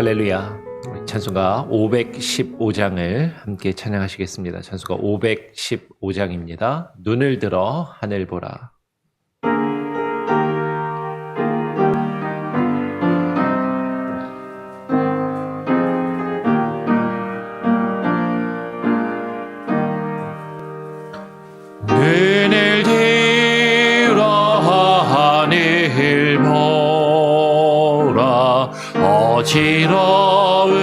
할렐루야. 찬송가 515장을 함께 찬양하시겠습니다. 찬송가 515장입니다. 눈을 들어 하늘 보라. 눈을 들어 하늘 보라. 어지러운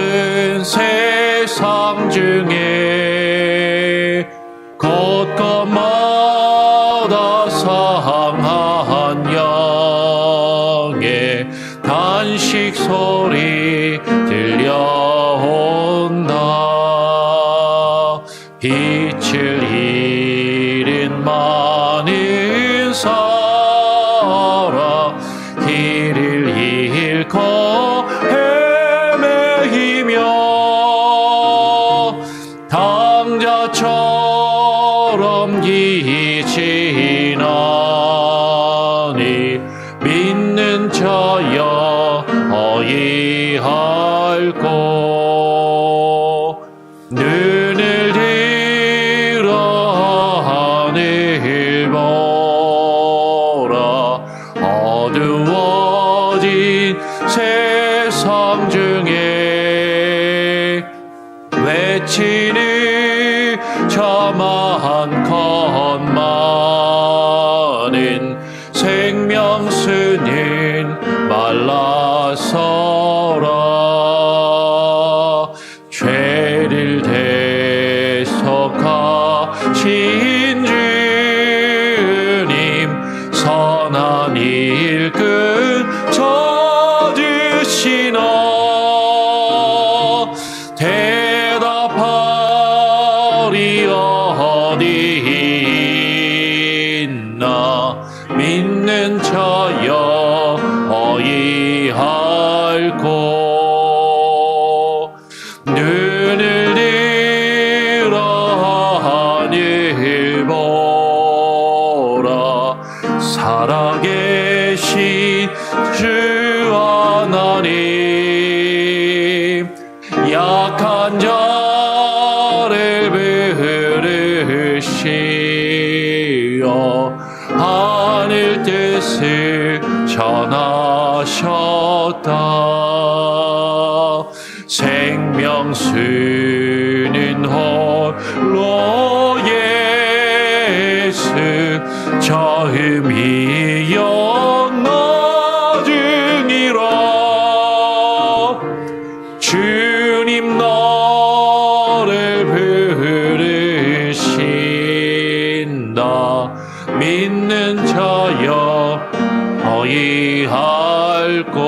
세상 중에 곳곳마다 상한 영의 단식 소리 들려온다. 빛을 잃은 많은 사람 길을 잃고 당자처럼 기진하니 믿는 자여 어이할꼬. 눈을 들어 하늘 보라. 어두워진 세상 중에 외치는 저만 컷많은 생명수는 말라서라. 죄를 대속하신 주님 선한 일꾼 찾으시나. 대답하리 어디 있나. 믿는 자여 어이할꼬. 눈을 들어 하늘 보라. 살아계신 주 하나님 약한 자를 부르시어 하늘 뜻을 전하셨다. 생명수는 홀로 예수 처음이요 나중이라. 주님 너를 부르신다. 믿는 자여 어이할꼬.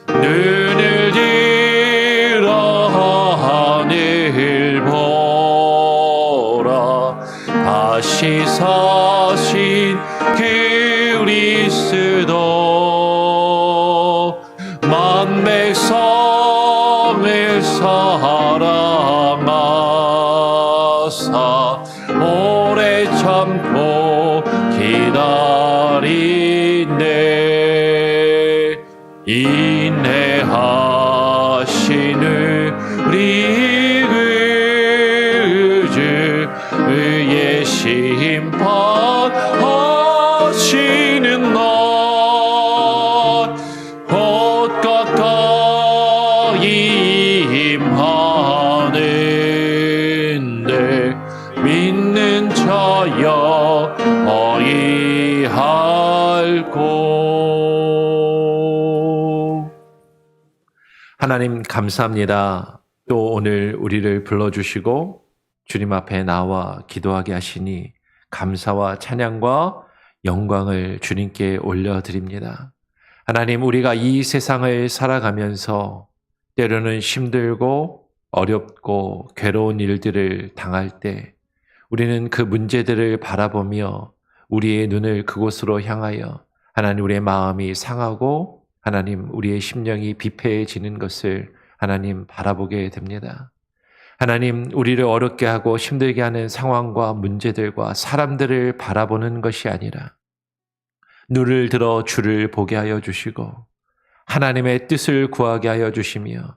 눈을 들어 하늘 보라. 다시 사신 그리스도 만 백성을 사랑하사 오래 참고 기다리네. 인내하시는 우리 구주 의의 심판하시는 날 곧 가까이 임하는데 믿는 자여 어이할꼬. 하나님 감사합니다. 또 오늘 우리를 불러주시고 주님 앞에 나와 기도하게 하시니 감사와 찬양과 영광을 주님께 올려드립니다. 하나님, 우리가 이 세상을 살아가면서 때로는 힘들고 어렵고 괴로운 일들을 당할 때 우리는 그 문제들을 바라보며 우리의 눈을 그곳으로 향하여 하나님 우리의 마음이 상하고 하나님 우리의 심령이 비폐해지는 것을 하나님 바라보게 됩니다. 하나님, 우리를 어렵게 하고 힘들게 하는 상황과 문제들과 사람들을 바라보는 것이 아니라 눈을 들어 주를 보게 하여 주시고 하나님의 뜻을 구하게 하여 주시며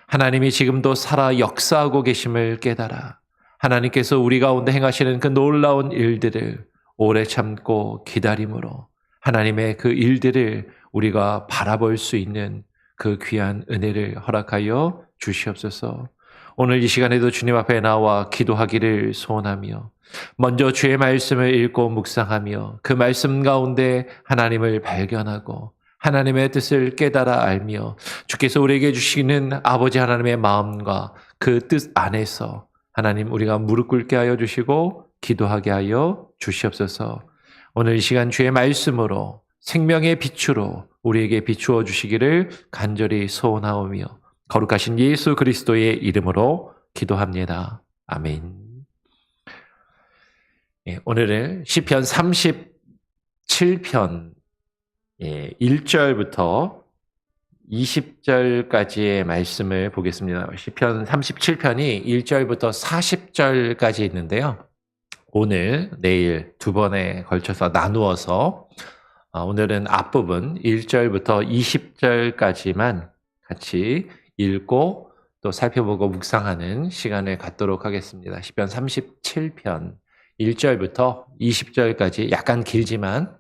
하나님이 지금도 살아 역사하고 계심을 깨달아 하나님께서 우리 가운데 행하시는 그 놀라운 일들을 오래 참고 기다림으로 하나님의 그 일들을 우리가 바라볼 수 있는 그 귀한 은혜를 허락하여 주시옵소서. 오늘 이 시간에도 주님 앞에 나와 기도하기를 소원하며 먼저 주의 말씀을 읽고 묵상하며 그 말씀 가운데 하나님을 발견하고 하나님의 뜻을 깨달아 알며 주께서 우리에게 주시는 아버지 하나님의 마음과 그 뜻 안에서 하나님 우리가 무릎 꿇게 하여 주시고 기도하게 하여 주시옵소서. 오늘 이 시간 주의 말씀으로 생명의 빛으로 우리에게 비추어 주시기를 간절히 소원하오며 거룩하신 예수 그리스도의 이름으로 기도합니다. 아멘. 오늘은 시편 37편 1절부터 20절까지의 말씀을 보겠습니다. 시편 37편이 1절부터 40절까지 있는데요. 오늘, 내일 두 번에 걸쳐서 나누어서 오늘은 앞부분 1절부터 20절까지만 같이 읽고 또 살펴보고 묵상하는 시간을 갖도록 하겠습니다. 시편 37편 1절부터 20절까지 약간 길지만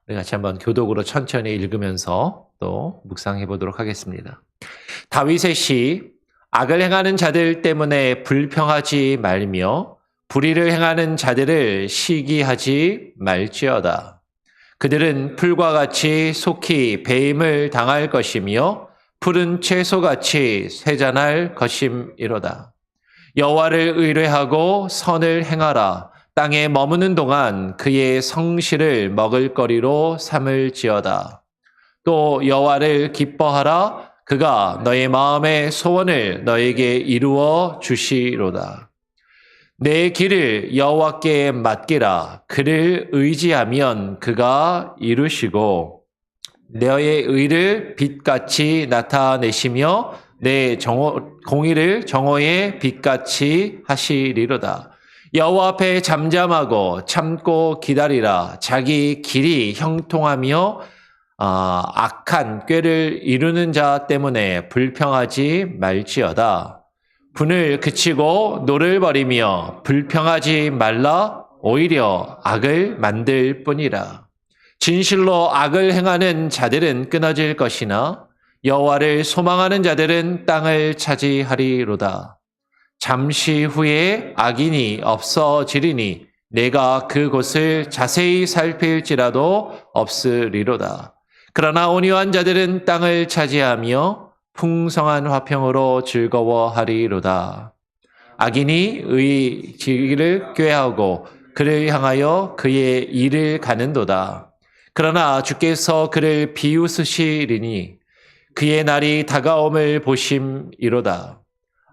우리 같이 한번 교독으로 천천히 읽으면서 또 묵상해 보도록 하겠습니다. 다윗의 시. 악을 행하는 자들 때문에 불평하지 말며 불의를 행하는 자들을 시기하지 말지어다. 그들은 풀과 같이 속히 배임을 당할 것이며 푸른 채소같이 쇠잔할 것임이로다. 여호와를 의뢰하고 선을 행하라. 땅에 머무는 동안 그의 성실을 먹을거리로 삼을지어다. 또 여호와를 기뻐하라. 그가 너의 마음의 소원을 너에게 이루어 주시로다. 내 길을 여호와께 맡기라. 그를 의지하면 그가 이루시고 너의 의를 빛같이 나타내시며 내 공의를 정오의 빛같이 하시리로다. 여호와 앞에 잠잠하고 참고 기다리라. 자기 길이 형통하며 악한 꾀를 이루는 자 때문에 불평하지 말지어다. 분을 그치고 노를 버리며 불평하지 말라. 오히려 악을 만들 뿐이라. 진실로 악을 행하는 자들은 끊어질 것이나 여호와를 소망하는 자들은 땅을 차지하리로다. 잠시 후에 악인이 없어지리니 내가 그곳을 자세히 살필지라도 없으리로다. 그러나 온유한 자들은 땅을 차지하며 풍성한 화평으로 즐거워하리로다. 악인이 의지를 꾀하고 그를 향하여 그의 일을 가는도다. 그러나 주께서 그를 비웃으시리니 그의 날이 다가옴을 보심이로다.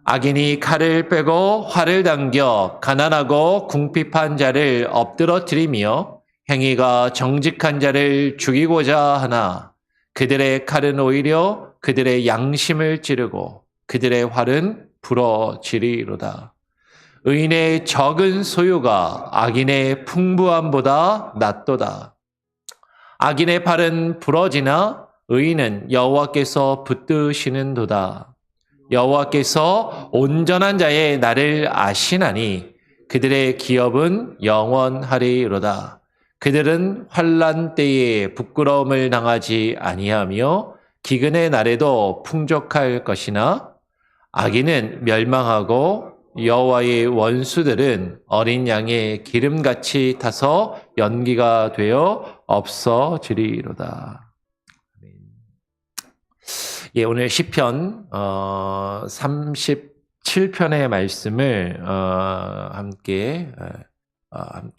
악인이 칼을 빼고 활을 당겨 가난하고 궁핍한 자를 엎드러뜨리며 행위가 정직한 자를 죽이고자 하나 그들의 칼은 오히려 그들의 양심을 찌르고 그들의 활은 부러지리로다. 의인의 적은 소유가 악인의 풍부함보다 낫도다. 악인의 팔은 부러지나 의인은 여호와께서 붙드시는도다. 여호와께서 온전한 자의 날을 아시나니 그들의 기업은 영원하리로다. 그들은 환난 때에 부끄러움을 당하지 아니하며 기근의 날에도 풍족할 것이나 악인은 멸망하고 여호와의 원수들은 어린 양의 기름같이 타서 연기가 되어 없어지리로다. 오늘 시편 37편의 말씀을 함께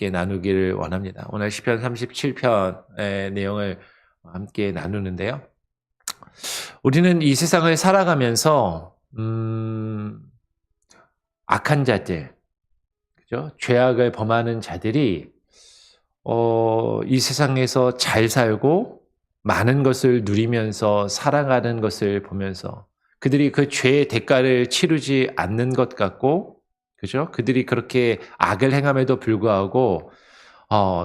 나누기를 원합니다. 오늘 시편 37편의 내용을 함께 나누는데요. 우리는 이 세상을 살아가면서 악한 자들, 그죠? 죄악을 범하는 자들이 이 세상에서 잘 살고 많은 것을 누리면서 살아가는 것을 보면서 그들이 그 죄의 대가를 치르지 않는 것 같고, 그죠? 그들이 그렇게 악을 행함에도 불구하고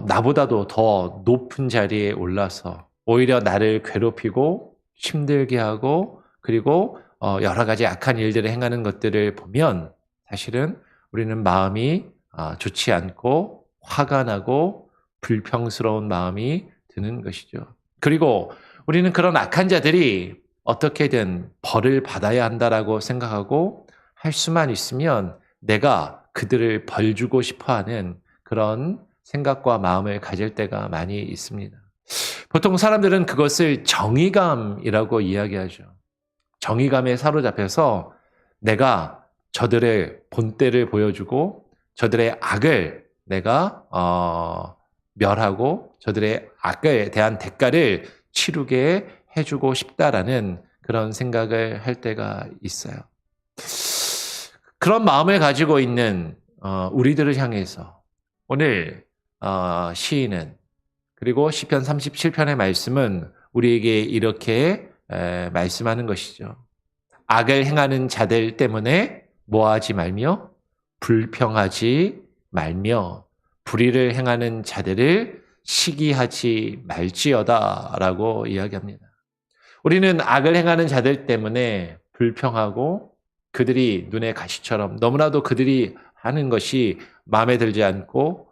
나보다도 더 높은 자리에 올라서 오히려 나를 괴롭히고 힘들게 하고 그리고 여러 가지 악한 일들을 행하는 것들을 보면 사실은 우리는 마음이 좋지 않고 화가 나고 불평스러운 마음이 드는 것이죠. 그리고 우리는 그런 악한 자들이 어떻게든 벌을 받아야 한다라고 생각하고 할 수만 있으면 내가 그들을 벌 주고 싶어하는 그런 생각과 마음을 가질 때가 많이 있습니다. 보통 사람들은 그것을 정의감이라고 이야기하죠. 정의감에 사로잡혀서 내가 저들의 본때를 보여주고 저들의 악을 내가 멸하고 저들의 악에 대한 대가를 치르게 해주고 싶다라는 그런 생각을 할 때가 있어요. 그런 마음을 가지고 있는 우리들을 향해서 오늘 시인은 그리고 시편 37편의 말씀은 우리에게 이렇게 말씀하는 것이죠. 악을 행하는 자들 때문에 뭐하지 말며 불평하지 말며 불의를 행하는 자들을 시기하지 말지어다 라고 이야기합니다. 우리는 악을 행하는 자들 때문에 불평하고 그들이 눈에 가시처럼 너무나도 그들이 하는 것이 마음에 들지 않고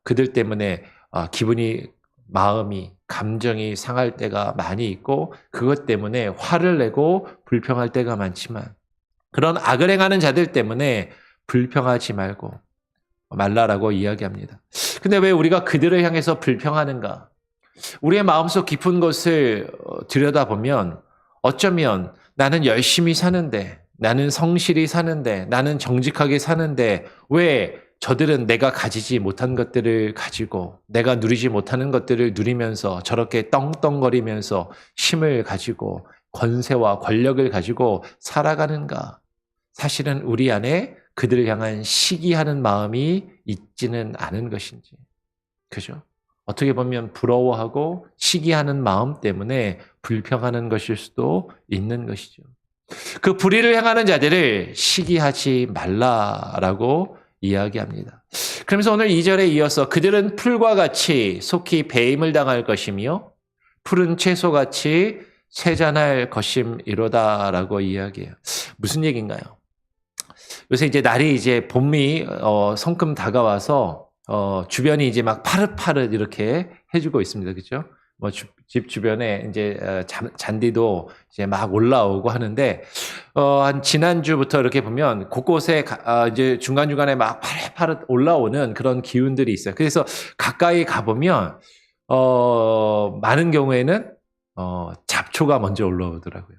그들 때문에 기분이 마음이 감정이 상할 때가 많이 있고 그것 때문에 화를 내고 불평할 때가 많지만 그런 악을 행하는 자들 때문에 불평하지 말라라고 이야기합니다. 근데 왜 우리가 그들을 향해서 불평하는가? 우리의 마음속 깊은 것을 들여다보면 어쩌면 나는 열심히 사는데 나는 성실히 사는데 나는 정직하게 사는데 왜 저들은 내가 가지지 못한 것들을 가지고 내가 누리지 못하는 것들을 누리면서 저렇게 떵떵거리면서 힘을 가지고 권세와 권력을 가지고 살아가는가? 사실은 우리 안에 그들을 향한 시기하는 마음이 있지는 않은 것인지. 그죠? 어떻게 보면 부러워하고 시기하는 마음 때문에 불평하는 것일 수도 있는 것이죠. 그 불의를 행하는 자들을 시기하지 말라라고 이야기합니다. 그러면서 오늘 2절에 이어서 그들은 풀과 같이 속히 배임을 당할 것이며 푸른 채소같이 세잔할 것임이로다라고 이야기해요. 무슨 얘기인가요? 요새 이제 날이 이제 봄이 성큼 다가와서 주변이 이제 막 파릇파릇 이렇게 해주고 있습니다. 그렇죠? 뭐 집 주변에 이제 잔디도 이제 막 올라오고 하는데 한 지난주부터 이렇게 보면 곳곳에 이제 중간중간에 막 파릇파릇 올라오는 그런 기운들이 있어요. 그래서 가까이 가보면 많은 경우에는 잡초가 먼저 올라오더라고요.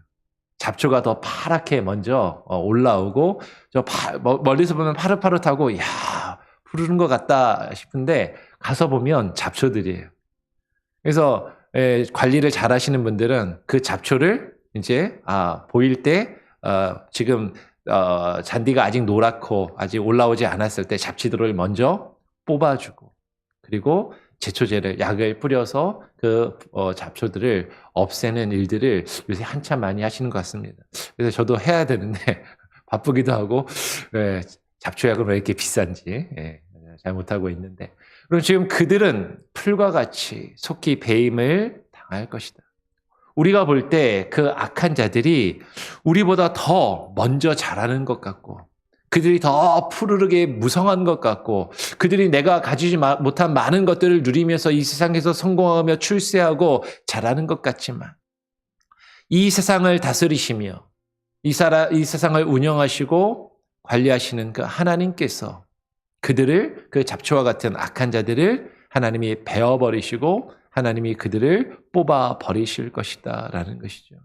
잡초가 더 파랗게 먼저 올라오고 멀리서 보면 파릇파릇하고 야 푸르른 것 같다 싶은데 가서 보면 잡초들이에요. 그래서 관리를 잘 하시는 분들은 그 잡초를 이제 보일 때 지금 잔디가 아직 노랗고 아직 올라오지 않았을 때 잡초들을 먼저 뽑아주고 그리고 제초제를 약을 뿌려서 그 잡초들을 없애는 일들을 요새 한참 많이 하시는 것 같습니다. 그래서 저도 해야 되는데 바쁘기도 하고 잡초약은 왜 이렇게 비싼지 잘 못하고 있는데 그럼 지금 그들은 풀과 같이 속히 배임을 당할 것이다. 우리가 볼 때 그 악한 자들이 우리보다 더 먼저 자라는 것 같고 그들이 더 푸르르게 무성한 것 같고 그들이 내가 가지지 못한 많은 것들을 누리면서 이 세상에서 성공하며 출세하고 자라는 것 같지만 이 세상을 다스리시며 이 세상을 운영하시고 관리하시는 그 하나님께서 그들을 그 잡초와 같은 악한 자들을 하나님이 베어버리시고 하나님이 그들을 뽑아버리실 것이다 라는 것이죠.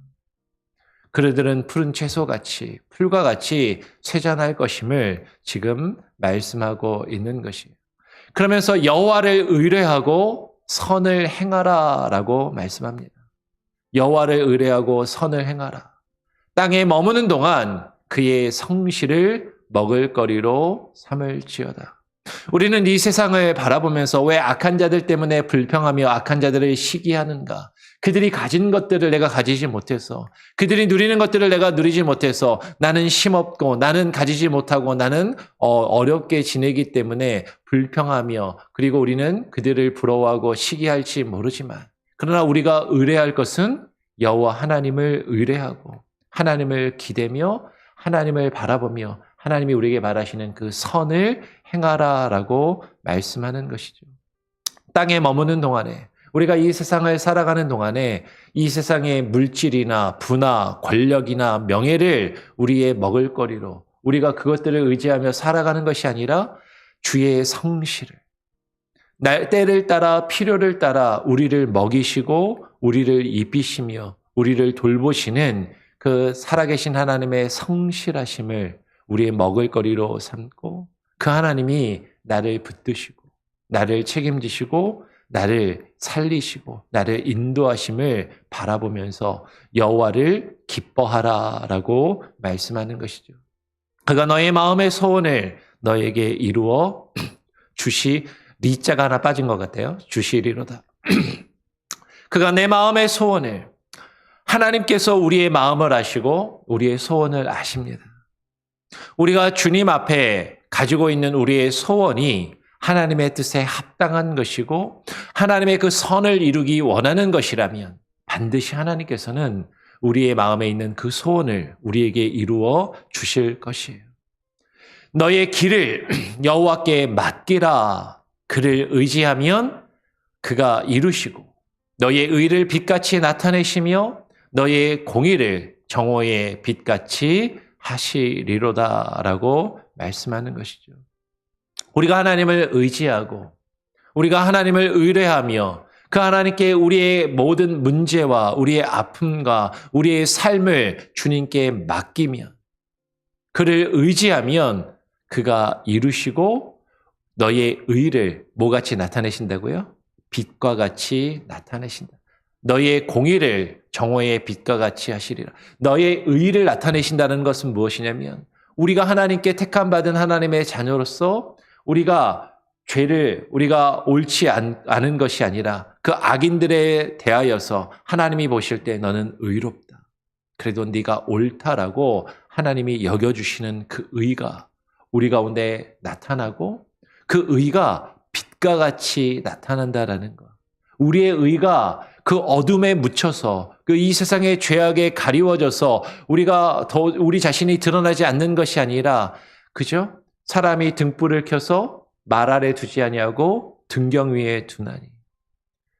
그들은 푸른 채소같이 풀과 같이 쇠잔할 것임을 지금 말씀하고 있는 것이에요. 그러면서 여호와를 의뢰하고 선을 행하라 라고 말씀합니다. 여호와를 의뢰하고 선을 행하라. 땅에 머무는 동안 그의 성실을 먹을거리로 삼을지어다. 우리는 이 세상을 바라보면서 왜 악한 자들 때문에 불평하며 악한 자들을 시기하는가? 그들이 가진 것들을 내가 가지지 못해서 그들이 누리는 것들을 내가 누리지 못해서 나는 힘없고 나는 가지지 못하고 나는 어렵게 지내기 때문에 불평하며 그리고 우리는 그들을 부러워하고 시기할지 모르지만 그러나 우리가 의뢰할 것은 여호와 하나님을 의뢰하고 하나님을 기대며 하나님을 바라보며 하나님이 우리에게 말하시는 그 선을 행하라라고 말씀하는 것이죠. 땅에 머무는 동안에 우리가 이 세상을 살아가는 동안에 이 세상의 물질이나 부나 권력이나 명예를 우리의 먹을거리로 우리가 그것들을 의지하며 살아가는 것이 아니라 주의 성실을 때를 따라 필요를 따라 우리를 먹이시고 우리를 입히시며 우리를 돌보시는 그 살아계신 하나님의 성실하심을 우리의 먹을거리로 삼고 그 하나님이 나를 붙드시고 나를 책임지시고 나를 살리시고 나를 인도하심을 바라보면서 여호와를 기뻐하라라고 말씀하는 것이죠. 그가 너의 마음의 소원을 너에게 이루어 리자가 하나 빠진 것 같아요. 주시리로다. 그가 내 마음의 소원을 하나님께서 우리의 마음을 아시고 우리의 소원을 아십니다. 우리가 주님 앞에 가지고 있는 우리의 소원이 하나님의 뜻에 합당한 것이고 하나님의 그 선을 이루기 원하는 것이라면 반드시 하나님께서는 우리의 마음에 있는 그 소원을 우리에게 이루어 주실 것이에요. 너의 길을 여호와께 맡기라. 그를 의지하면 그가 이루시고 너의 의를 빛같이 나타내시며 너의 공의를 정오의 빛같이 하시리로다라고 말씀하는 것이죠. 우리가 하나님을 의지하고 우리가 하나님을 의뢰하며 그 하나님께 우리의 모든 문제와 우리의 아픔과 우리의 삶을 주님께 맡기면 그를 의지하면 그가 이루시고 너의 의를 뭐같이 나타내신다고요? 빛과 같이 나타내신다. 너의 공의를 정오의 빛과 같이 하시리라. 너의 의를 나타내신다는 것은 무엇이냐면 우리가 하나님께 택함받은 하나님의 자녀로서 우리가 우리가 옳지 않은 것이 아니라 그 악인들에 대하여서 하나님이 보실 때 너는 의롭다. 그래도 네가 옳다라고 하나님이 여겨주시는 그 의가 우리 가운데 나타나고 그 의가 빛과 같이 나타난다라는 것. 우리의 의가 그 어둠에 묻혀서 그 이 세상의 죄악에 가리워져서 우리 자신이 드러나지 않는 것이 아니라 그죠? 사람이 등불을 켜서 말 아래 두지 아니하고 등경 위에 두나니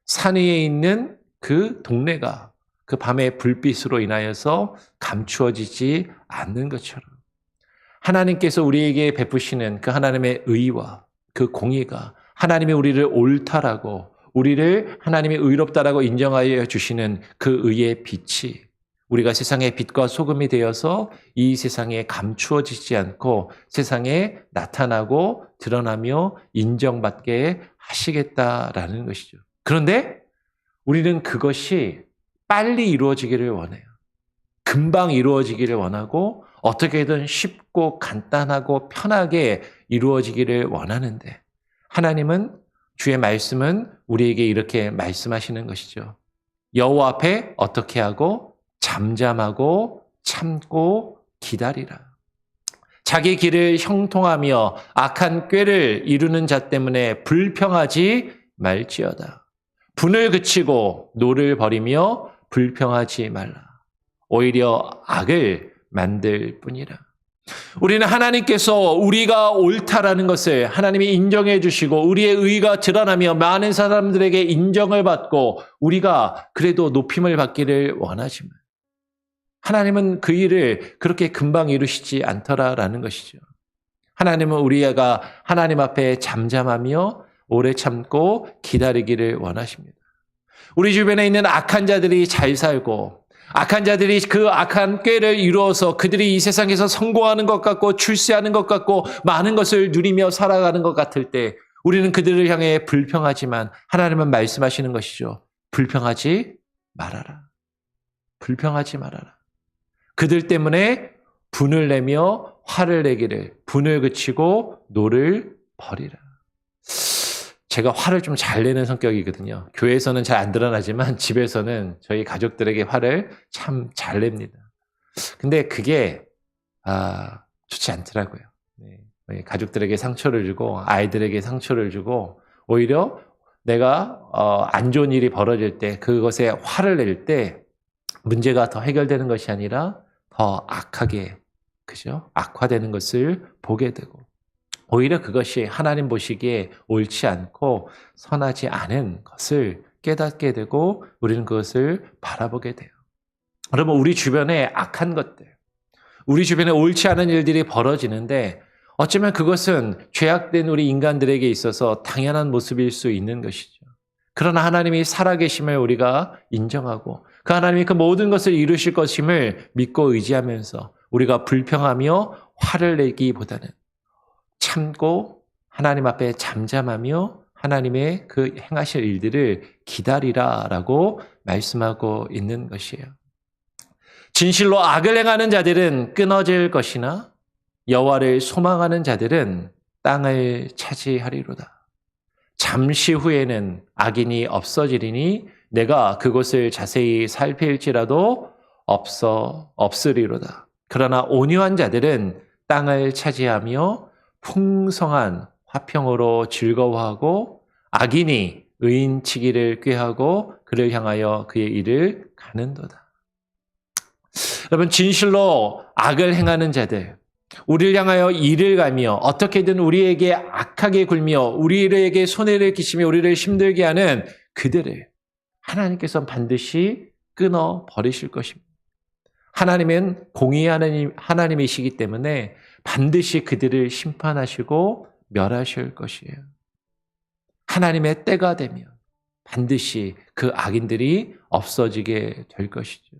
산 위에 있는 그 동네가 그 밤의 불빛으로 인하여서 감추어지지 않는 것처럼 하나님께서 우리에게 베푸시는 그 하나님의 의와 그 공의가 하나님이 우리를 옳다라고 우리를 하나님이 의롭다라고 인정하여 주시는 그 의의 빛이 우리가 세상의 빛과 소금이 되어서 이 세상에 감추어지지 않고 세상에 나타나고 드러나며 인정받게 하시겠다라는 것이죠. 그런데 우리는 그것이 빨리 이루어지기를 원해요. 금방 이루어지기를 원하고 어떻게든 쉽고 간단하고 편하게 이루어지기를 원하는데 하나님은 주의 말씀은 우리에게 이렇게 말씀하시는 것이죠. 여호와 앞에 어떻게 하고 잠잠하고 참고 기다리라. 자기 길을 형통하며 악한 꾀를 이루는 자 때문에 불평하지 말지어다. 분을 그치고 노를 버리며 불평하지 말라. 오히려 악을 만들 뿐이라. 우리는 하나님께서 우리가 옳다라는 것을 하나님이 인정해 주시고 우리의 의가 드러나며 많은 사람들에게 인정을 받고 우리가 그래도 높임을 받기를 원하지만 하나님은 그 일을 그렇게 금방 이루시지 않더라라는 것이죠. 하나님은 우리가 하나님 앞에 잠잠하며 오래 참고 기다리기를 원하십니다. 우리 주변에 있는 악한 자들이 잘 살고 악한 자들이 그 악한 꾀를 이루어서 그들이 이 세상에서 성공하는 것 같고 출세하는 것 같고 많은 것을 누리며 살아가는 것 같을 때 우리는 그들을 향해 불평하지만 하나님은 말씀하시는 것이죠. 불평하지 말아라. 불평하지 말아라. 그들 때문에 분을 내며 화를 내기를 분을 그치고 노를 버리라. 제가 화를 좀 잘 내는 성격이거든요. 교회에서는 잘 안 드러나지만 집에서는 저희 가족들에게 화를 참 잘 냅니다. 근데 그게 좋지 않더라고요. 네. 가족들에게 상처를 주고 아이들에게 상처를 주고 오히려 내가 안 좋은 일이 벌어질 때 그것에 화를 낼 때 문제가 더 해결되는 것이 아니라 더 악하게, 그죠? 악화되는 것을 보게 되고, 오히려 그것이 하나님 보시기에 옳지 않고 선하지 않은 것을 깨닫게 되고 우리는 그것을 바라보게 돼요. 그러면 우리 주변에 악한 것들, 우리 주변에 옳지 않은 일들이 벌어지는데 어쩌면 그것은 죄악된 우리 인간들에게 있어서 당연한 모습일 수 있는 것이죠. 그러나 하나님이 살아계심을 우리가 인정하고 그 하나님이 그 모든 것을 이루실 것임을 믿고 의지하면서 우리가 불평하며 화를 내기보다는 참고 하나님 앞에 잠잠하며 하나님의 그 행하실 일들을 기다리라라고 말씀하고 있는 것이에요. 진실로 악을 행하는 자들은 끊어질 것이나 여호와를 소망하는 자들은 땅을 차지하리로다. 잠시 후에는 악인이 없어지리니 내가 그곳을 자세히 살필지라도 없으리로다. 그러나 온유한 자들은 땅을 차지하며 풍성한 화평으로 즐거워하고 악인이 의인치기를 꾀하고 그를 향하여 그의 일을 가는도다. 여러분, 진실로 악을 행하는 자들, 우리를 향하여 일을 가며 어떻게든 우리에게 악하게 굴며 우리에게 손해를 끼치며 우리를 힘들게 하는 그들을 하나님께서는 반드시 끊어 버리실 것입니다. 하나님은 공의하는 하나님이시기 때문에 반드시 그들을 심판하시고 멸하실 것이에요. 하나님의 때가 되면 반드시 그 악인들이 없어지게 될 것이죠.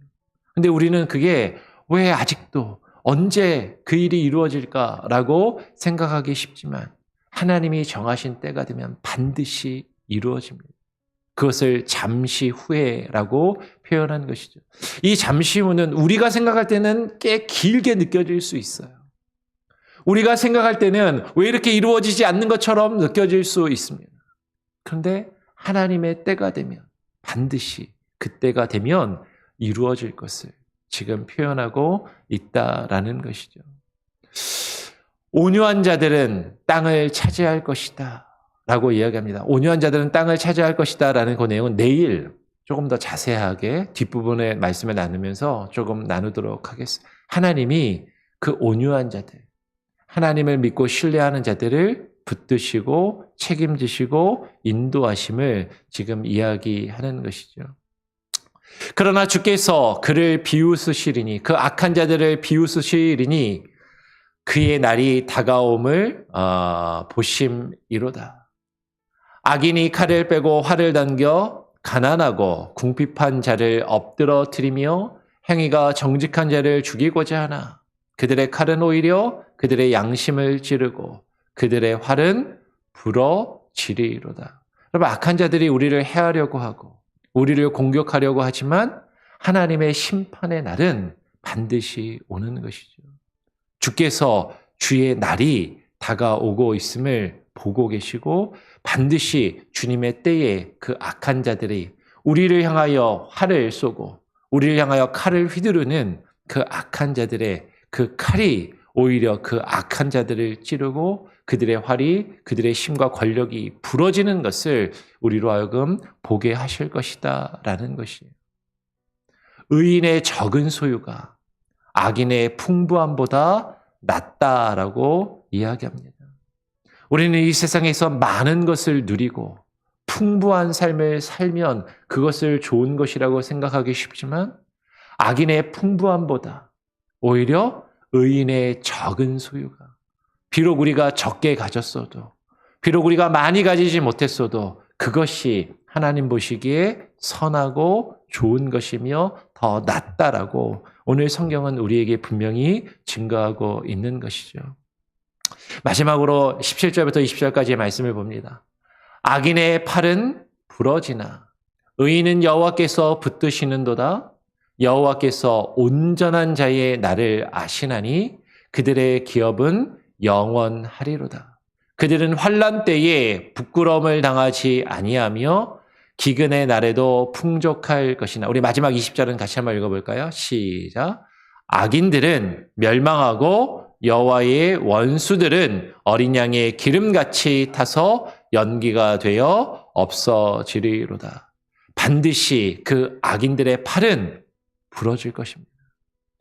근데 우리는 그게 왜 아직도 언제 그 일이 이루어질까라고 생각하기 쉽지만 하나님이 정하신 때가 되면 반드시 이루어집니다. 그것을 잠시 후에라고 표현한 것이죠. 이 잠시 후는 우리가 생각할 때는 꽤 길게 느껴질 수 있어요. 우리가 생각할 때는 왜 이렇게 이루어지지 않는 것처럼 느껴질 수 있습니다. 그런데 하나님의 때가 되면 반드시 그때가 되면 이루어질 것을 지금 표현하고 있다라는 것이죠. 온유한 자들은 땅을 차지할 것이다 라고 이야기합니다. 온유한 자들은 땅을 차지할 것이다 라는 그 내용은 내일 조금 더 자세하게 뒷부분의 말씀을 나누면서 조금 나누도록 하겠습니다. 하나님이 그 온유한 자들, 하나님을 믿고 신뢰하는 자들을 붙드시고 책임지시고 인도하심을 지금 이야기하는 것이죠. 그러나 주께서 그를 비웃으시리니, 그 악한 자들을 비웃으시리니 그의 날이 다가옴을 보심이로다. 악인이 칼을 빼고 활을 당겨 가난하고 궁핍한 자를 엎드러뜨리며 행위가 정직한 자를 죽이고자 하나 그들의 칼은 오히려 그들의 양심을 찌르고 그들의 활은 부러지리로다. 여러분, 악한 자들이 우리를 해하려고 하고 우리를 공격하려고 하지만 하나님의 심판의 날은 반드시 오는 것이죠. 주께서 주의 날이 다가오고 있음을 보고 계시고 반드시 주님의 때에 그 악한 자들이 우리를 향하여 활을 쏘고 우리를 향하여 칼을 휘두르는 그 악한 자들의 그 칼이 오히려 그 악한 자들을 찌르고 그들의 활이 그들의 힘과 권력이 부러지는 것을 우리로 하여금 보게 하실 것이다 라는 것이에요. 의인의 적은 소유가 악인의 풍부함보다 낫다라고 이야기합니다. 우리는 이 세상에서 많은 것을 누리고 풍부한 삶을 살면 그것을 좋은 것이라고 생각하기 쉽지만 악인의 풍부함보다 오히려 의인의 적은 소유가, 비록 우리가 적게 가졌어도, 비록 우리가 많이 가지지 못했어도 그것이 하나님 보시기에 선하고 좋은 것이며 더 낫다라고 오늘 성경은 우리에게 분명히 증거하고 있는 것이죠. 마지막으로 17절부터 20절까지의 말씀을 봅니다. 악인의 팔은 부러지나 의인은 여호와께서 붙드시는도다. 여호와께서 온전한 자의 날을 아시나니 그들의 기업은 영원하리로다. 그들은 환난 때에 부끄러움을 당하지 아니하며 기근의 날에도 풍족할 것이나. 우리 마지막 20절은 같이 한번 읽어볼까요? 시작. 악인들은 멸망하고 여호와의 원수들은 어린 양의 기름같이 타서 연기가 되어 없어지리로다. 반드시 그 악인들의 팔은 부러질 것입니다.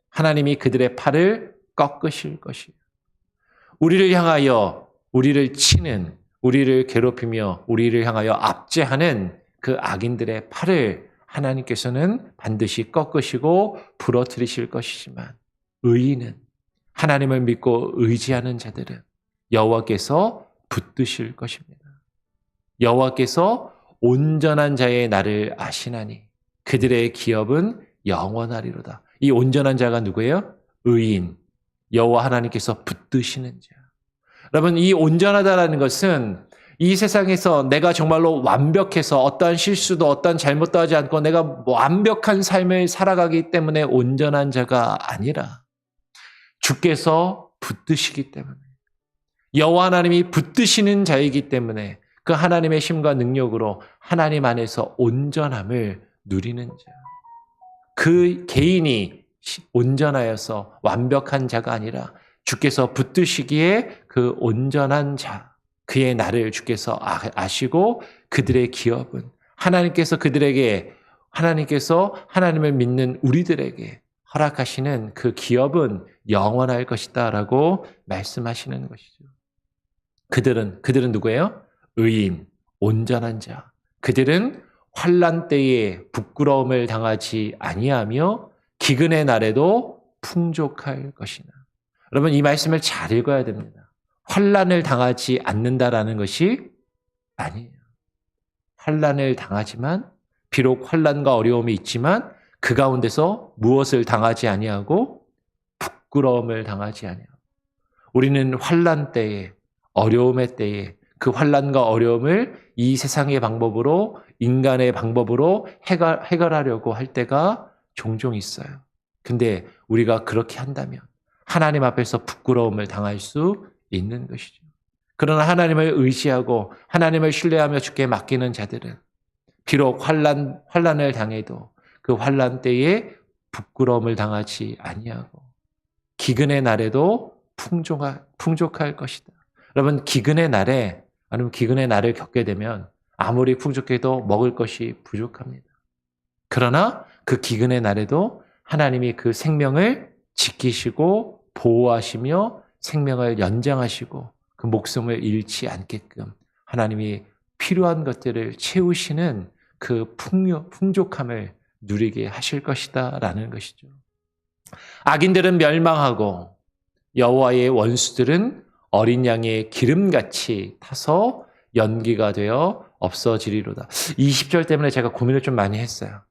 하나님이 그들의 팔을 꺾으실 것이에요. 우리를 향하여 우리를 치는, 우리를 괴롭히며 우리를 향하여 압제하는 그 악인들의 팔을 하나님께서는 반드시 꺾으시고 부러뜨리실 것이지만 의인은, 하나님을 믿고 의지하는 자들은 여호와께서 붙드실 것입니다. 여호와께서 온전한 자의 날을 아시나니 그들의 기업은 영원하리로다. 이 온전한 자가 누구예요? 의인, 여호와 하나님께서 붙드시는 자. 여러분, 이 온전하다라는 것은 이 세상에서 내가 정말로 완벽해서 어떠한 실수도 어떠한 잘못도 하지 않고 내가 완벽한 삶을 살아가기 때문에 온전한 자가 아니라 주께서 붙드시기 때문에, 여호와 하나님이 붙드시는 자이기 때문에 그 하나님의 힘과 능력으로 하나님 안에서 온전함을 누리는 자. 그 개인이 온전하여서 완벽한 자가 아니라 주께서 붙드시기에 그 온전한 자, 그의 날을 주께서 아시고 그들의 기업은 하나님께서 하나님을 믿는 우리들에게 허락하시는 그 기업은 영원할 것이다 라고 말씀하시는 것이죠. 그들은 누구예요? 의인, 온전한 자. 그들은 환난 때에 부끄러움을 당하지 아니하며 기근의 날에도 풍족할 것이나. 여러분, 이 말씀을 잘 읽어야 됩니다. 환난을 당하지 않는다라는 것이 아니에요. 환난을 당하지만, 비록 환난과 어려움이 있지만 그 가운데서 무엇을 당하지 아니하고 부끄러움을 당하지 아니하고, 우리는 환난 때에, 어려움의 때에 그 환난과 어려움을 이 세상의 방법으로, 인간의 방법으로 해결하려고 할 때가 종종 있어요. 근데 우리가 그렇게 한다면 하나님 앞에서 부끄러움을 당할 수 있는 것이죠. 그러나 하나님을 의지하고 하나님을 신뢰하며 주께 맡기는 자들은 비록 환난을 당해도 그 환난 때에 부끄러움을 당하지 아니하고 기근의 날에도 풍족할 것이다. 여러분, 기근의 날을 겪게 되면 아무리 풍족해도 먹을 것이 부족합니다. 그러나 그 기근의 날에도 하나님이 그 생명을 지키시고 보호하시며 생명을 연장하시고 그 목숨을 잃지 않게끔 하나님이 필요한 것들을 채우시는 그 풍족함을 누리게 하실 것이다 라는 것이죠. 악인들은 멸망하고 여호와의 원수들은 어린 양의 기름같이 타서 연기가 되어 없어지리로다. 이 10절 때문에 제가 고민을 좀 많이 했어요.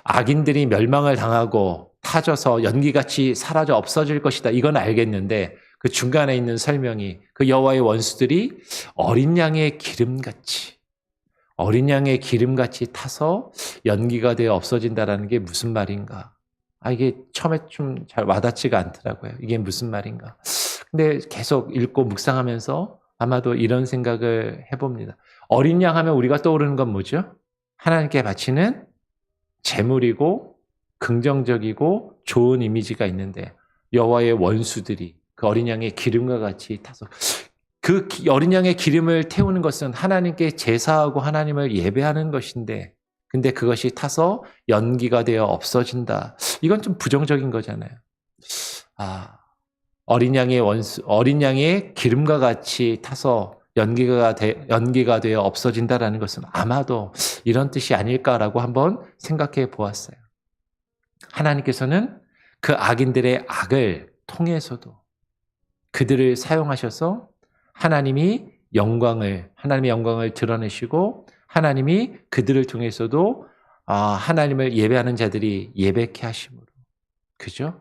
악인들이 멸망을 당하고 타져서 연기같이 사라져 없어질 것이다. 이건 알겠는데 그 중간에 있는 설명이 그 여호와의 원수들이 어린 양의 기름같이 타서 연기가 되어 없어진다라는 게 무슨 말인가? 이게 처음에 좀 잘 와닿지가 않더라고요. 이게 무슨 말인가? 근데 계속 읽고 묵상하면서 아마도 이런 생각을 해봅니다. 어린 양 하면 우리가 떠오르는 건 뭐죠? 하나님께 바치는 제물이고 긍정적이고 좋은 이미지가 있는데 여호와의 원수들이 그 어린 양의 기름과 같이 타서, 그 어린 양의 기름을 태우는 것은 하나님께 제사하고 하나님을 예배하는 것인데 근데 그것이 타서 연기가 되어 없어진다. 이건 좀 부정적인 거잖아요. 어린 양의 기름과 같이 타서 연기가 되어 없어진다라는 것은 아마도 이런 뜻이 아닐까라고 한번 생각해 보았어요. 하나님께서는 그 악인들의 악을 통해서도 그들을 사용하셔서 하나님의 영광을 드러내시고 하나님이 그들을 통해서도 하나님을 예배하는 자들이 예배케 하심으로, 그죠?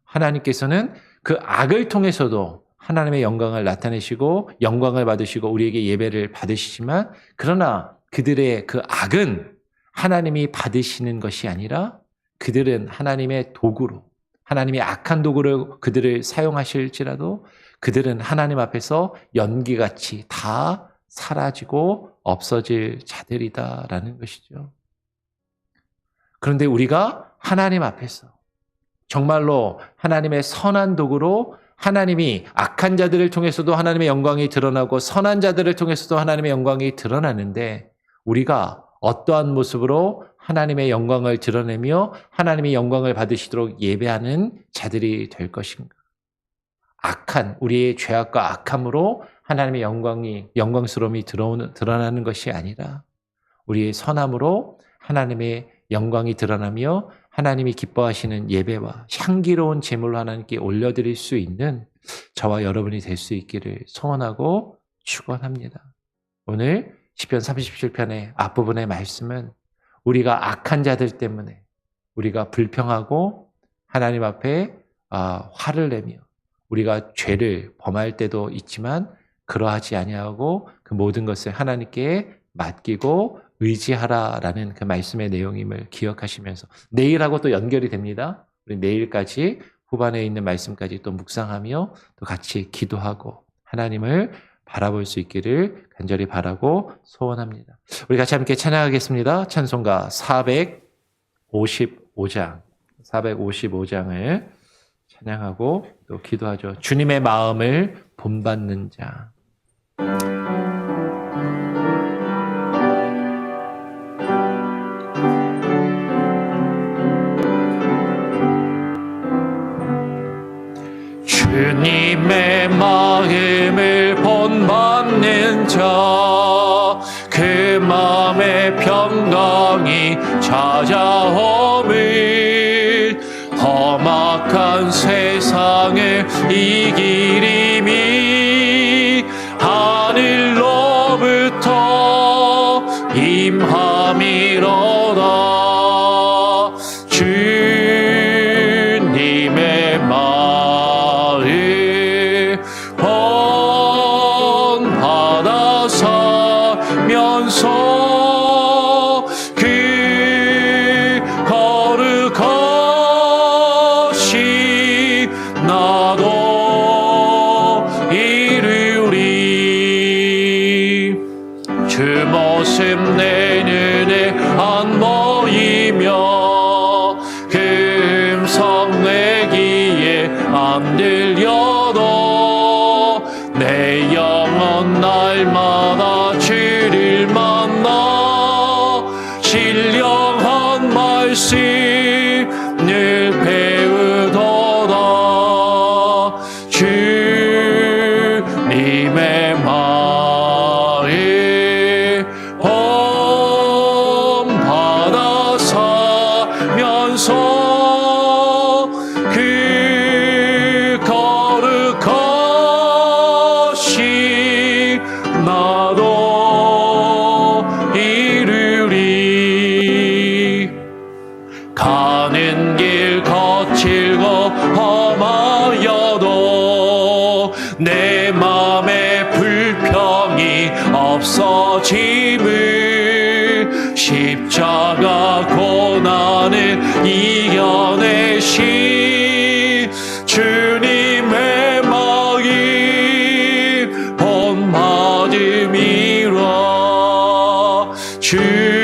하나님께서는 그 악을 통해서도 하나님의 영광을 나타내시고 영광을 받으시고 우리에게 예배를 받으시지만, 그러나 그들의 그 악은 하나님이 받으시는 것이 아니라 그들은 하나님의 도구로, 하나님의 악한 도구를 그들을 사용하실지라도 그들은 하나님 앞에서 연기같이 다 사라지고 없어질 자들이다라는 것이죠. 그런데 우리가 하나님 앞에서 정말로 하나님의 선한 도구로, 하나님이 악한 자들을 통해서도 하나님의 영광이 드러나고 선한 자들을 통해서도 하나님의 영광이 드러나는데 우리가 어떠한 모습으로 하나님의 영광을 드러내며 하나님의 영광을 받으시도록 예배하는 자들이 될 것인가? 악한 우리의 죄악과 악함으로 하나님의 영광스러움이 드러나는 것이 아니라 우리의 선함으로 하나님의 영광이 드러나며 하나님이 기뻐하시는 예배와 향기로운 제물로 하나님께 올려드릴 수 있는 저와 여러분이 될 수 있기를 소원하고 축원합니다. 오늘 시편 37편의 앞부분의 말씀은 우리가 악한 자들 때문에 우리가 불평하고 하나님 앞에 화를 내며 우리가 죄를 범할 때도 있지만 그러하지 아니하고 그 모든 것을 하나님께 맡기고 의지하라라는 그 말씀의 내용임을 기억하시면서 내일하고 또 연결이 됩니다. 우리 내일까지 후반에 있는 말씀까지 또 묵상하며 또 같이 기도하고 하나님을 바라볼 수 있기를 간절히 바라고 소원합니다. 우리 같이 함께 찬양하겠습니다. 찬송가 455장을 찬양하고 또 기도하죠. 주님의 마음을 본받는 자. 주님의 마음을 본받는 자, 그 마음의 평강이 찾아오면 험악한 세상을 이기리니 하늘로부터 임함이로다. 주님의 마음 본받아 살면서 그 거룩하신 나도 이루리. 주 모습 내 눈에 안 보이며 그 음성 내 귀에 안 들려도 내 영혼 날마다 주를 만나 신령한 말씀을 배우도다. 주님의 마음 본받아 살면서 그 거룩하신 나도 이루리. 가는 길 거칠고 험하여도 내 맘에 불평이 없어짐을 십자가 고난을 이겨내신 주님의 마음 본받음이라. 주님의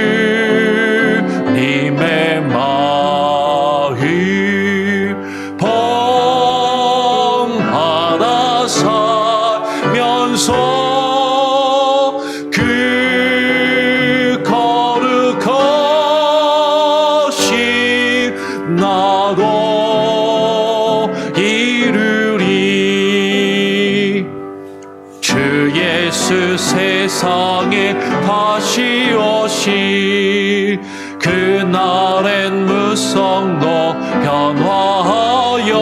마음 본받아 살면서 그 거룩하신 나도 이루리. 주 예수 세상에 다시 오시 그날엔 무성도 변화하여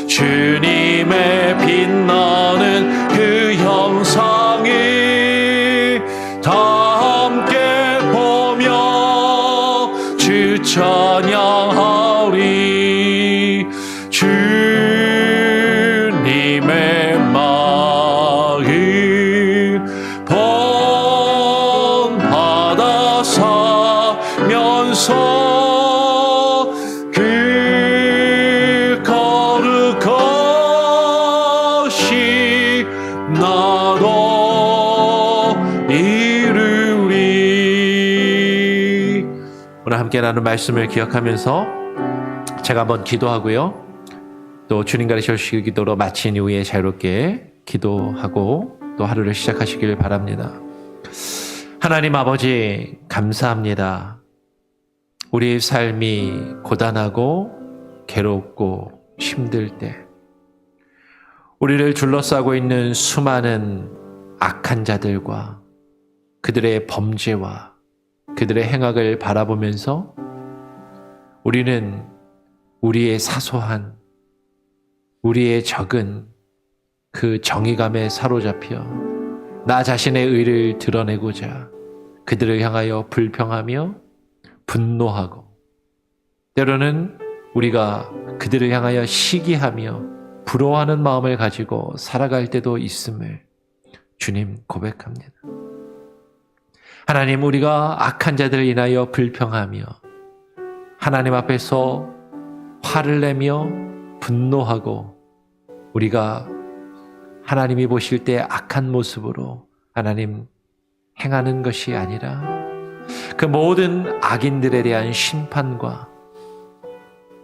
주님의 빛나는 그 형상이 다 함께 보며 주 찬양하리. 주님의 마음 본받아 살면서 그 거룩하신 나도 이루리. 오늘 함께 나눈 말씀을 기억하면서 제가 한번 기도하고요. 또 주님 가르쳐 주실 기도로 마친 이후에 자유롭게 기도하고 또 하루를 시작하시길 바랍니다. 하나님 아버지 감사합니다. 우리의 삶이 고단하고 괴롭고 힘들 때, 우리를 둘러싸고 있는 수많은 악한 자들과 그들의 범죄와 그들의 행악을 바라보면서 우리는 우리의 사소한, 우리의 적은 그 정의감에 사로잡혀 나 자신의 의를 드러내고자 그들을 향하여 불평하며 분노하고, 때로는 우리가 그들을 향하여 시기하며 부러워하는 마음을 가지고 살아갈 때도 있음을 주님 고백합니다. 하나님, 우리가 악한 자들을 인하여 불평하며 하나님 앞에서 화를 내며 분노하고, 우리가 하나님이 보실 때 악한 모습으로 하나님 행하는 것이 아니라 그 모든 악인들에 대한 심판과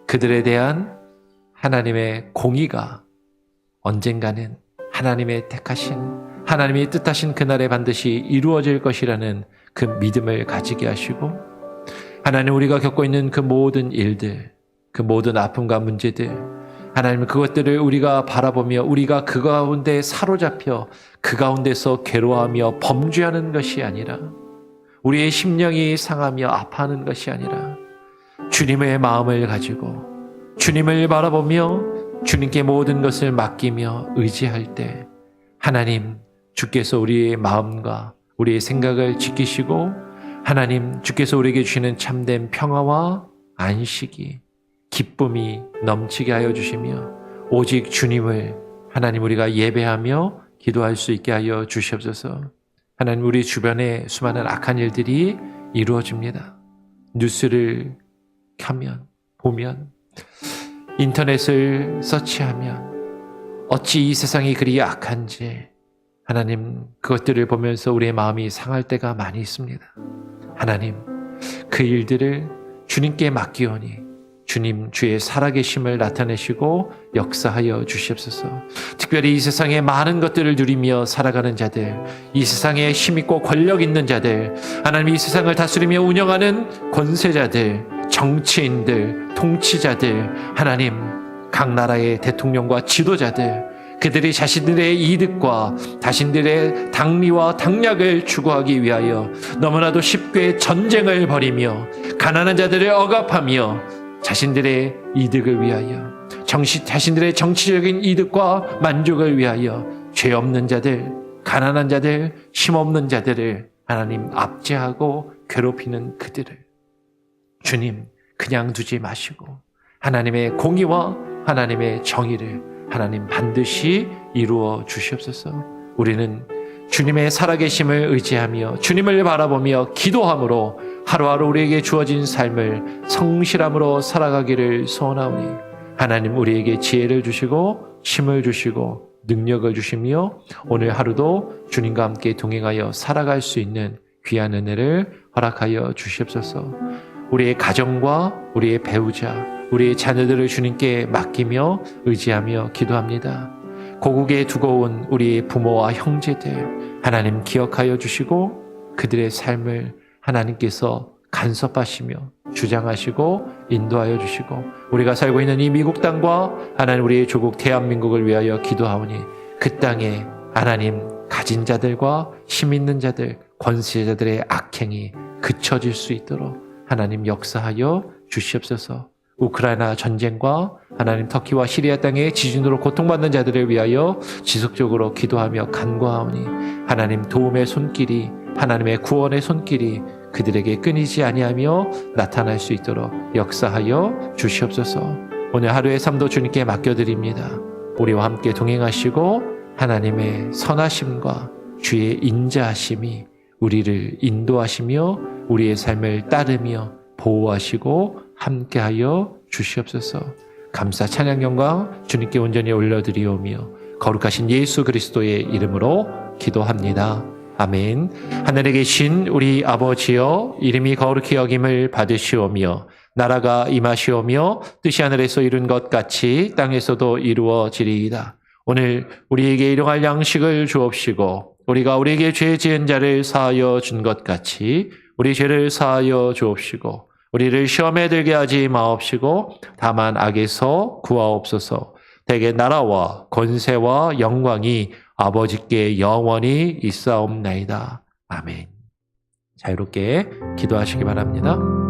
그들에 대한 하나님의 공의가 언젠가는 하나님의 택하신, 하나님이 뜻하신 그날에 반드시 이루어질 것이라는 그 믿음을 가지게 하시고, 하나님, 우리가 겪고 있는 그 모든 일들, 그 모든 아픔과 문제들, 하나님, 그것들을 우리가 바라보며 우리가 그 가운데 사로잡혀 그 가운데서 괴로워하며 범죄하는 것이 아니라, 우리의 심령이 상하며 아파하는 것이 아니라 주님의 마음을 가지고 주님을 바라보며 주님께 모든 것을 맡기며 의지할 때, 하나님, 주께서 우리의 마음과 우리의 생각을 지키시고, 하나님, 주께서 우리에게 주시는 참된 평화와 안식이, 기쁨이 넘치게 하여 주시며, 오직 주님을 하나님 우리가 예배하며 기도할 수 있게 하여 주시옵소서. 하나님, 우리 주변에 수많은 악한 일들이 이루어집니다. 뉴스를 켜면, 보면, 인터넷을 서치하면 어찌 이 세상이 그리 악한지, 하나님, 그것들을 보면서 우리의 마음이 상할 때가 많이 있습니다. 하나님, 그 일들을 주님께 맡기오니 주님, 주의 살아계심을 나타내시고 역사하여 주시옵소서. 특별히 이 세상의 많은 것들을 누리며 살아가는 자들, 이 세상에 힘있고 권력 있는 자들, 하나님, 이 세상을 다스리며 운영하는 권세자들, 정치인들, 통치자들, 하나님, 각 나라의 대통령과 지도자들, 그들이 자신들의 이득과 자신들의 당리와 당략을 추구하기 위하여 너무나도 쉽게 전쟁을 벌이며 가난한 자들을 억압하며 자신들의 이득을 위하여, 자신들의 정치적인 이득과 만족을 위하여 죄 없는 자들, 가난한 자들, 힘없는 자들을 하나님 압제하고 괴롭히는 그들을 주님 그냥 두지 마시고 하나님의 공의와 하나님의 정의를 하나님 반드시 이루어 주시옵소서. 우리는 주님의 살아계심을 의지하며 주님을 바라보며 기도함으로 하루하루 우리에게 주어진 삶을 성실함으로 살아가기를 소원하오니, 하나님, 우리에게 지혜를 주시고 힘을 주시고 능력을 주시며 오늘 하루도 주님과 함께 동행하여 살아갈 수 있는 귀한 은혜를 허락하여 주시옵소서. 우리의 가정과 우리의 배우자, 우리의 자녀들을 주님께 맡기며 의지하며 기도합니다. 고국에 두고 온 우리의 부모와 형제들, 하나님 기억하여 주시고 그들의 삶을 하나님께서 간섭하시며 주장하시고 인도하여 주시고, 우리가 살고 있는 이 미국 땅과 하나님 우리의 조국 대한민국을 위하여 기도하오니 그 땅에 하나님 가진 자들과 힘 있는 자들, 권세자들의 악행이 그쳐질 수 있도록 하나님 역사하여 주시옵소서. 우크라이나 전쟁과 하나님 터키와 시리아 땅의 지진으로 고통받는 자들을 위하여 지속적으로 기도하며 간구하오니, 하나님 도움의 손길이, 하나님의 구원의 손길이 그들에게 끊이지 아니하며 나타날 수 있도록 역사하여 주시옵소서. 오늘 하루의 삶도 주님께 맡겨드립니다. 우리와 함께 동행하시고 하나님의 선하심과 주의 인자하심이 우리를 인도하시며 우리의 삶을 따르며 보호하시고 함께하여 주시옵소서. 감사 찬양 영광 주님께 온전히 올려드리오며 거룩하신 예수 그리스도의 이름으로 기도합니다. 아멘. 하늘에 계신 우리 아버지여, 이름이 거룩히 여김을 받으시오며 나라가 임하시오며 뜻이 하늘에서 이룬 것 같이 땅에서도 이루어지리이다. 오늘 우리에게 일용할 양식을 주옵시고 우리가 우리에게 죄 지은 자를 사하여 준 것 같이 우리 죄를 사하여 주옵시고 우리를 시험에 들게 하지 마옵시고 다만 악에서 구하옵소서. 대개 나라와 권세와 영광이 아버지께 영원히 있사옵나이다. 아멘. 자유롭게 기도하시기 바랍니다.